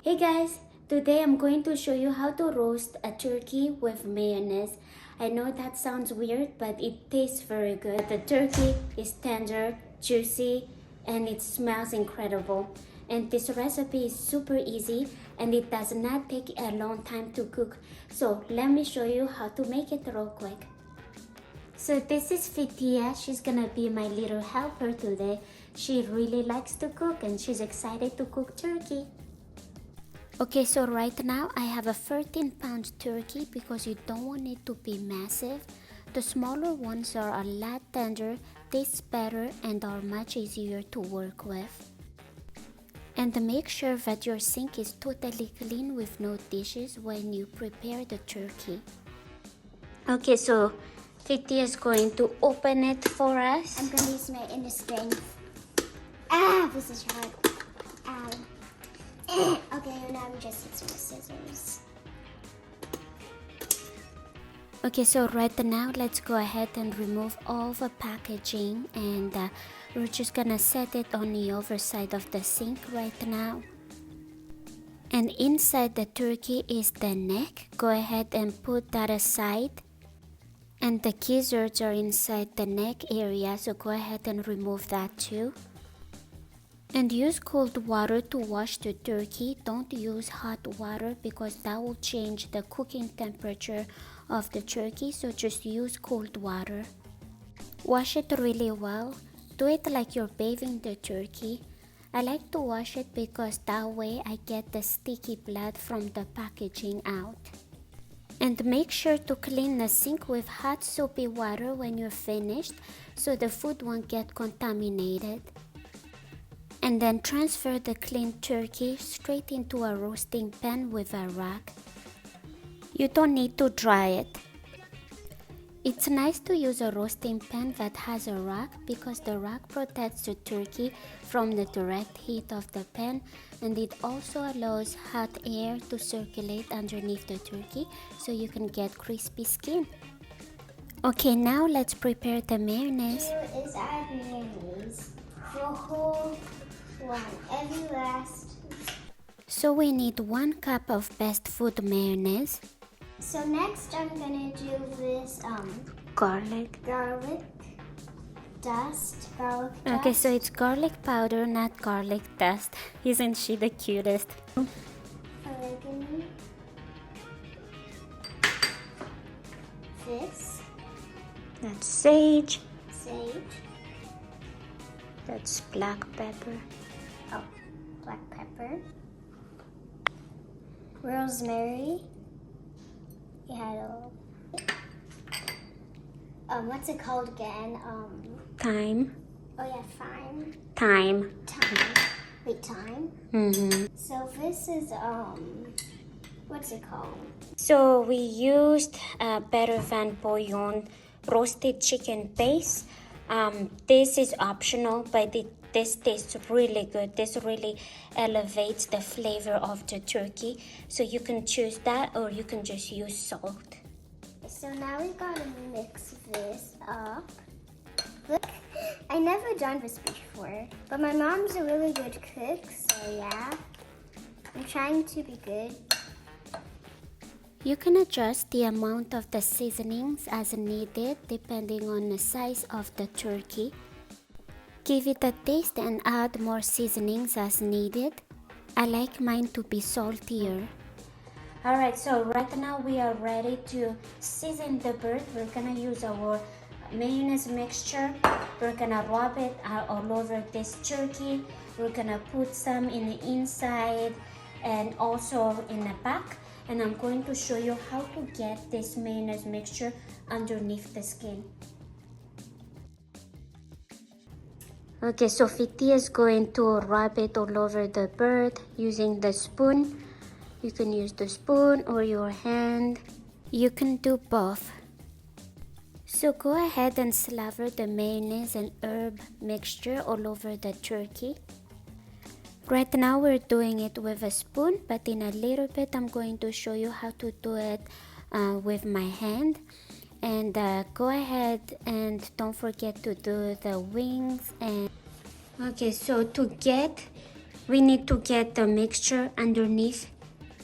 Hey guys, today I'm going to show you how to roast a turkey with mayonnaise. I know that sounds weird, but it tastes very good. The turkey is tender, juicy, and it smells incredible. And this recipe is super easy and it does not take a long time to cook. So let me show you how to make it real quick. So this is Fitia. She's gonna be my little helper today. She really likes to cook and she's excited to cook turkey. Okay, so right now I have a 13-pound turkey because you don't want it to be massive. The smaller ones are a lot tender, taste better, and are much easier to work with. And make sure that your sink is totally clean with no dishes when you prepare the turkey. Okay, so Fitia is going to open it for us. I'm going to use my inner strength. This is hard. Okay, now we just use some scissors. Okay, so right now let's go ahead and remove all the packaging, and we're just gonna set it on the overside of the sink right now. And inside the turkey is the neck. Go ahead and put that aside. And the gizzards are inside the neck area, so go ahead and remove that too. And use cold water to wash the turkey. Don't use hot water because that will change the cooking temperature of the turkey, so just use cold water. Wash it really well. Do it like you're bathing the turkey. I like to wash it because that way I get the sticky blood from the packaging out. And make sure to clean the sink with hot soapy water when you're finished so the food won't get contaminated. And then transfer the clean turkey straight into a roasting pan with a rack. You don't need to dry it. It's nice to use a roasting pan that has a rack because the rack protects the turkey from the direct heat of the pan, and it also allows hot air to circulate underneath the turkey so you can get crispy skin. Okay, now let's prepare the mayonnaise. Here is our mayonnaise. The whole one, every last. So we need 1 cup of best food mayonnaise. So next I'm gonna do this Garlic. garlic dust. Okay, so it's garlic powder, not garlic dust. Isn't she the cutest? Oregano. This. That's sage. Sage. That's black pepper. Oh, black pepper. Rosemary. You had a what's it called again? Thyme. Oh yeah, thyme. Thyme. Thyme. Mm-hmm. So this is what's it called? So we used better than bouillon roasted chicken paste. This is optional, but this tastes really good. This really elevates the flavor of the turkey. So you can choose that, or you can just use salt. So now we gotta mix this up. Look, I never done this before, but my mom's a really good cook, so yeah. I'm trying to be good. You can adjust the amount of the seasonings as needed depending on the size of the turkey. Give it a taste and add more seasonings as needed. I like mine to be saltier. Alright, so right now we are ready to season the bird. We're gonna use our mayonnaise mixture. We're gonna rub it all over this turkey. We're gonna put some in the inside and also in the back. And I'm going to show you how to get this mayonnaise mixture underneath the skin. Okay, so Fitia is going to rub it all over the bird using the spoon. You can use the spoon or your hand. You can do both. So go ahead and slather the mayonnaise and herb mixture all over the turkey. Right now we're doing it with a spoon, but in a little bit I'm going to show you how to do it with my hand. And go ahead and don't forget to do the wings. And okay, so to get we need to get the mixture underneath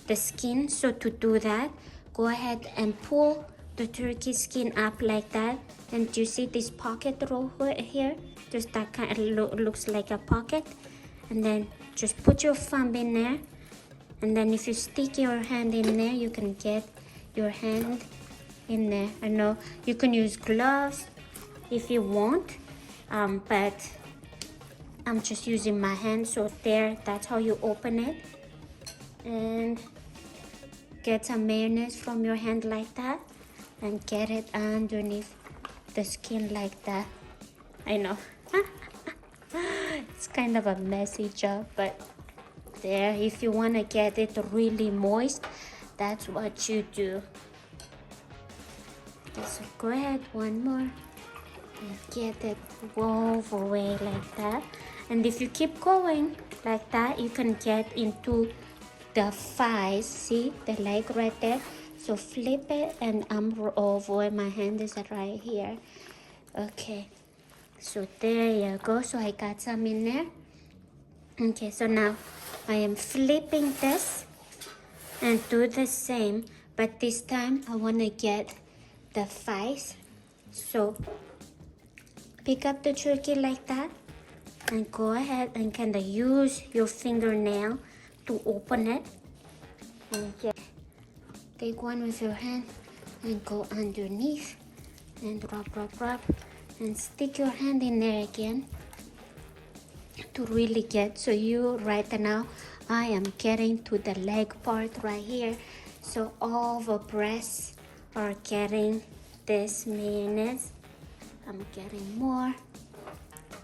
the skin. So to do that, go ahead and pull the turkey skin up like that. And you see this pocket roll here? Just that kind of looks like a pocket. And then just put your thumb in there. And then if you stick your hand in there, you can get your hand in there. I know you can use gloves if you want, but I'm just using my hand. So there, that's how you open it. And get some mayonnaise from your hand like that and get it underneath the skin like that. I know it's kind of a messy job, but there, if you want to get it really moist, that's what you do. Okay, so go ahead, one more, and get it wove away like that. And if you keep going like that, you can get into the thighs. See the leg right there? So flip it, and I'm over. My hand is right here. Okay, so there you go. So I got some in there. Okay, so now I am flipping this and do the same, but this time I want to get the thighs. So pick up the turkey like that and go ahead and kind of use your fingernail to open it. And take one with your hand and go underneath and rub and stick your hand in there again to really get. So you right now, I am getting to the leg part right here. So all the breasts are getting this mayonnaise. I'm getting more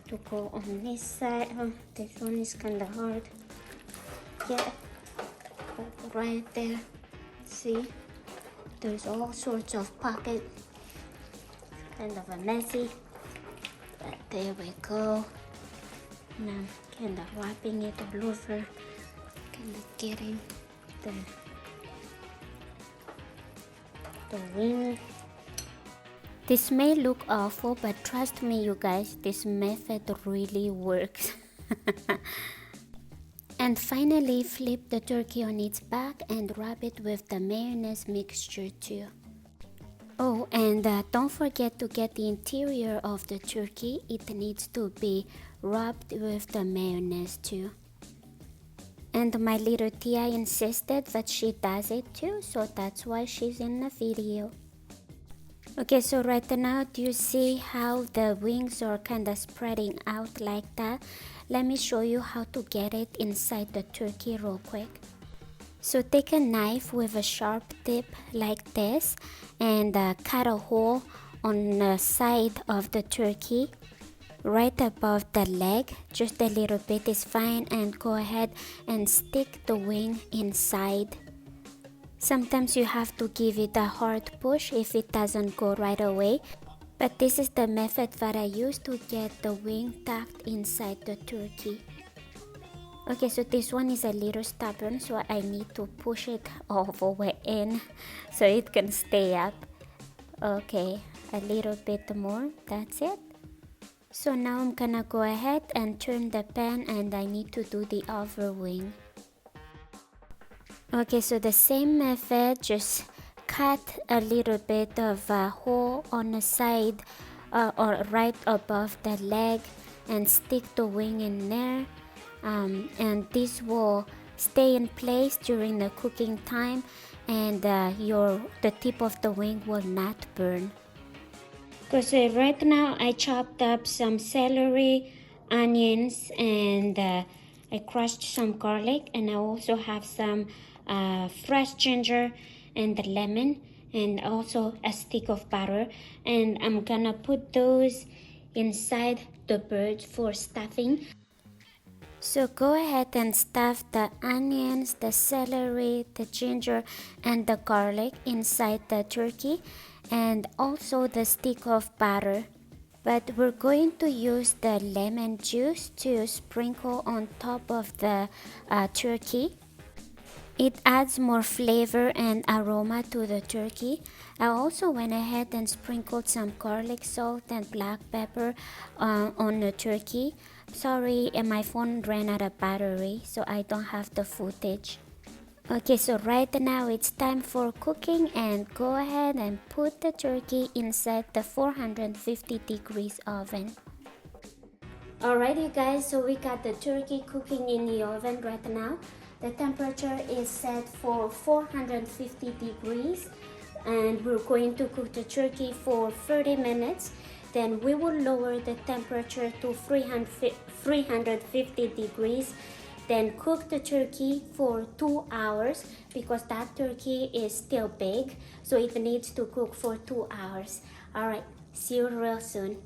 to go on this side. Oh, this one is kind of hard. Yeah, but right there. See, there's all sorts of pockets. Kind of a messy, but there we go. Now I'm kind of wrapping it all over, kind of getting the wing. This may look awful, but trust me you guys, this method really works. And finally, flip the turkey on its back and wrap it with the mayonnaise mixture too. Oh, and don't forget to get the interior of the turkey. It needs to be wrapped with the mayonnaise too. And my little Tia insisted that she does it too, so that's why she's in the video. Okay, so right now, do you see how the wings are kind of spreading out like that? Let me show you how to get it inside the turkey real quick. So take a knife with a sharp tip like this and cut a hole on the side of the turkey right above the leg. Just a little bit is fine, and go ahead and stick the wing inside. Sometimes you have to give it a hard push if it doesn't go right away, but this is the method that I use to get the wing tucked inside the turkey. Okay, so this one is a little stubborn, so I need to push it all the way in so it can stay up. Okay, a little bit more, that's it. So now I'm gonna go ahead and turn the pan, and I need to do the other wing. Okay, so the same method, just cut a little bit of a hole on the side or right above the leg and stick the wing in there. And this will stay in place during the cooking time, and the tip of the wing will not burn. Because right now I chopped up some celery, onions, and I crushed some garlic, and I also have some fresh ginger and the lemon, and also a stick of butter, and I'm gonna put those inside the bird for stuffing. So go ahead and stuff the onions, the celery, the ginger, and the garlic inside the turkey, and also the stick of butter. But we're going to use the lemon juice to sprinkle on top of the turkey. It adds more flavor and aroma to the turkey. I also went ahead and sprinkled some garlic salt and black pepper on the turkey Sorry, and my phone ran out of battery, so I don't have the footage. Okay, so right now it's time for cooking, and go ahead and put the turkey inside the 450 degrees oven. Alright you guys, so we got the turkey cooking in the oven right now. The temperature is set for 450 degrees, and we're going to cook the turkey for 30 minutes. Then we will lower the temperature to 350 degrees. Then cook the turkey for 2 hours because that turkey is still big, so it needs to cook for 2 hours. Alright, see you real soon.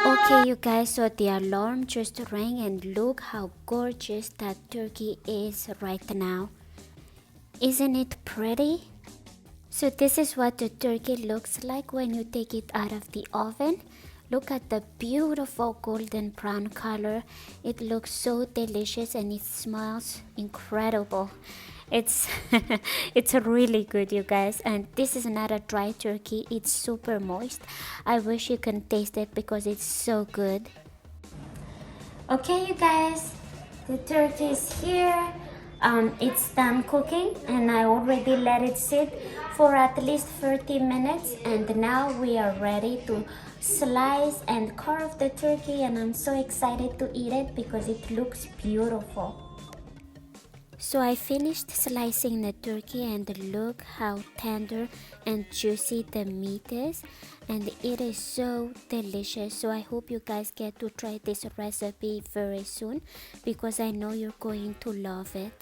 Okay you guys, so the alarm just rang, and look how gorgeous that turkey is right now. Isn't it pretty? So this is what the turkey looks like when you take it out of the oven. Look at the beautiful golden brown color. It looks so delicious and it smells incredible. It's it's really good you guys, and this is not a dry turkey, it's super moist. I wish you can taste it because it's so good. Okay you guys, the turkey is here. It's done cooking, and I already let it sit for at least 30 minutes, and now we are ready to slice and carve the turkey, and I'm so excited to eat it because it looks beautiful. So I finished slicing the turkey, and look how tender and juicy the meat is, and it is so delicious. So I hope you guys get to try this recipe very soon because I know you're going to love it.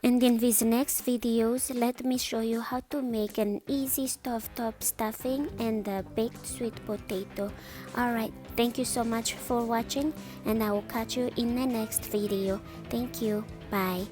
And in these next videos, let me show you how to make an easy stovetop stuffing and a baked sweet potato. Alright, thank you so much for watching, and I will catch you in the next video. Thank you. Bye.